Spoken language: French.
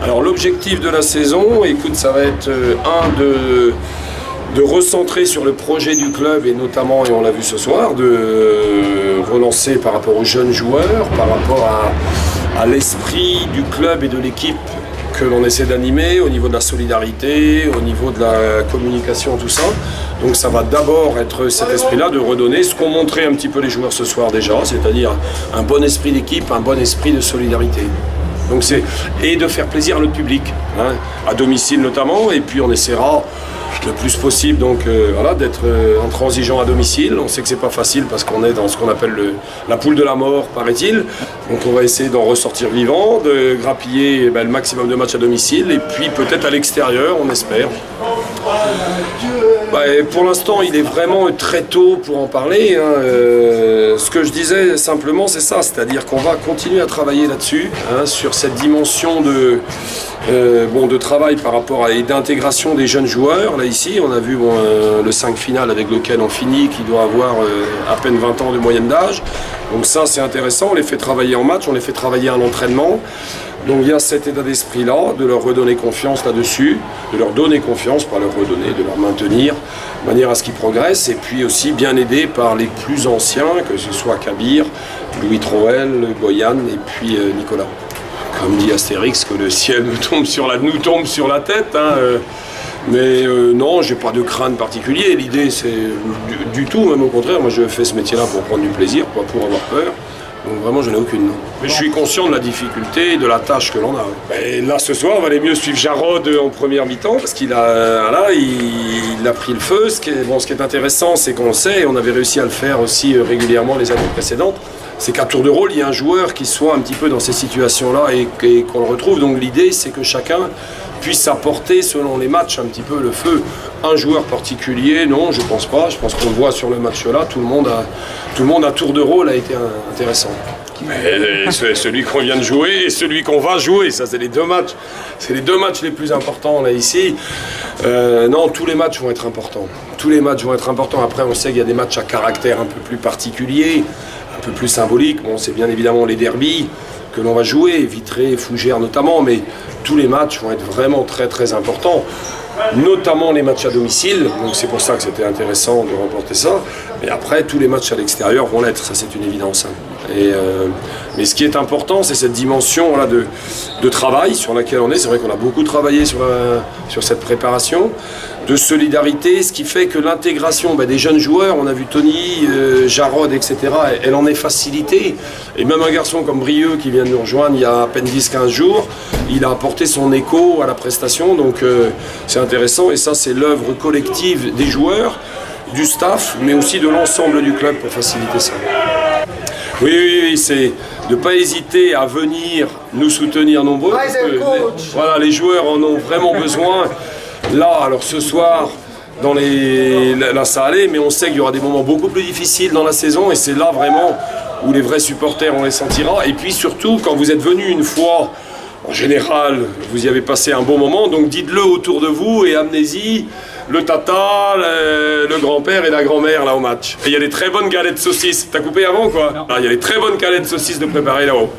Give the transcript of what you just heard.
Alors l'objectif de la saison, écoute, ça va être de recentrer sur le projet du club et notamment, et on l'a vu ce soir, de relancer par rapport aux jeunes joueurs, par rapport à l'esprit du club et de l'équipe que l'on essaie d'animer au niveau de la solidarité, au niveau de la communication, tout ça. Donc ça va d'abord être cet esprit-là de redonner ce qu'ont montré un petit peu les joueurs ce soir déjà, c'est-à-dire un bon esprit d'équipe, un bon esprit de solidarité. Donc et de faire plaisir à notre public, hein, à domicile notamment, et puis on essaiera le plus possible donc voilà, d'être intransigeant à domicile. On sait que c'est pas facile parce qu'on est dans ce qu'on appelle la poule de la mort, paraît-il. Donc on va essayer d'en ressortir vivant, de grappiller le maximum de matchs à domicile et puis peut-être à l'extérieur, on espère. Pour l'instant, il est vraiment très tôt pour en parler. Hein. Ce que je disais simplement, c'est ça, c'est-à-dire qu'on va continuer à travailler là-dessus, hein, sur cette dimension de travail par rapport et d'intégration des jeunes joueurs. Là ici, on a vu le 5 final avec lequel on finit, qui doit avoir à peine 20 ans de moyenne d'âge. Donc ça, c'est intéressant. On les fait travailler en match, on les fait travailler à l'entraînement. Donc il y a cet état d'esprit-là, de leur redonner confiance là-dessus, de leur donner confiance, pas leur redonner, de leur maintenir, de manière à ce qu'ils progressent, et puis aussi bien aidés par les plus anciens, que ce soit Kabir, Louis Troel, Goyan et puis Nicolas. Comme dit Astérix, que le ciel nous tombe sur la tête. Hein, mais non, j'ai pas de crainte particulier. L'idée, c'est du tout, même au contraire. Moi, je fais ce métier-là pour prendre du plaisir, pas pour avoir peur. Donc vraiment, je n'ai aucune. Non. Mais je suis conscient de la difficulté, de la tâche que l'on a. Et là, ce soir, il valait mieux suivre Jarrod en première mi-temps parce qu'il a, il a pris le feu. Ce qui est intéressant, c'est qu'on sait, et on avait réussi à le faire aussi régulièrement les années précédentes, c'est qu'à tour de rôle, il y a un joueur qui soit un petit peu dans ces situations-là et qu'on le retrouve. Donc l'idée, c'est que chacun puisse apporter, selon les matchs, un petit peu le feu. Un joueur particulier, non, je pense pas. Je pense qu'on voit sur le match-là, tout le monde à tour de rôle a été intéressant. Mais celui qu'on vient de jouer et celui qu'on va jouer, ça c'est les deux matchs. C'est les deux matchs les plus importants là ici. Non, tous les matchs vont être importants. Tous les matchs vont être importants. Après, on sait qu'il y a des matchs à caractère un peu plus particulier, un peu plus symbolique. Bon, c'est bien évidemment les derbies que l'on va jouer, Vitré, Fougères notamment, mais tous les matchs vont être vraiment très très importants, notamment les matchs à domicile, donc c'est pour ça que c'était intéressant de remporter ça, mais après tous les matchs à l'extérieur vont l'être, ça c'est une évidence. Hein. Mais ce qui est important, c'est cette dimension là, de travail sur laquelle on est. C'est vrai qu'on a beaucoup travaillé sur cette préparation, de solidarité, ce qui fait que l'intégration des jeunes joueurs, on a vu Tony, Jarrod, etc., elle en est facilitée. Et même un garçon comme Brieux qui vient de nous rejoindre il y a à peine 10-15 jours, il a apporté son écho à la prestation, donc c'est intéressant. Et ça, c'est l'œuvre collective des joueurs, du staff, mais aussi de l'ensemble du club pour faciliter ça. Oui, c'est de ne pas hésiter à venir nous soutenir nombreux. Parce que, voilà, les joueurs en ont vraiment besoin. Là, alors ce soir, là ça allait, mais on sait qu'il y aura des moments beaucoup plus difficiles dans la saison et c'est là vraiment où les vrais supporters, on les sentira. Et puis surtout, quand vous êtes venus une fois, en général, vous y avez passé un bon moment, donc dites-le autour de vous et amenez-y le tata, le grand-père et la grand-mère là au match. Et il y a des très bonnes galettes saucisses. T'as coupé avant quoi? Il y a des très bonnes galettes saucisses de préparer là-haut.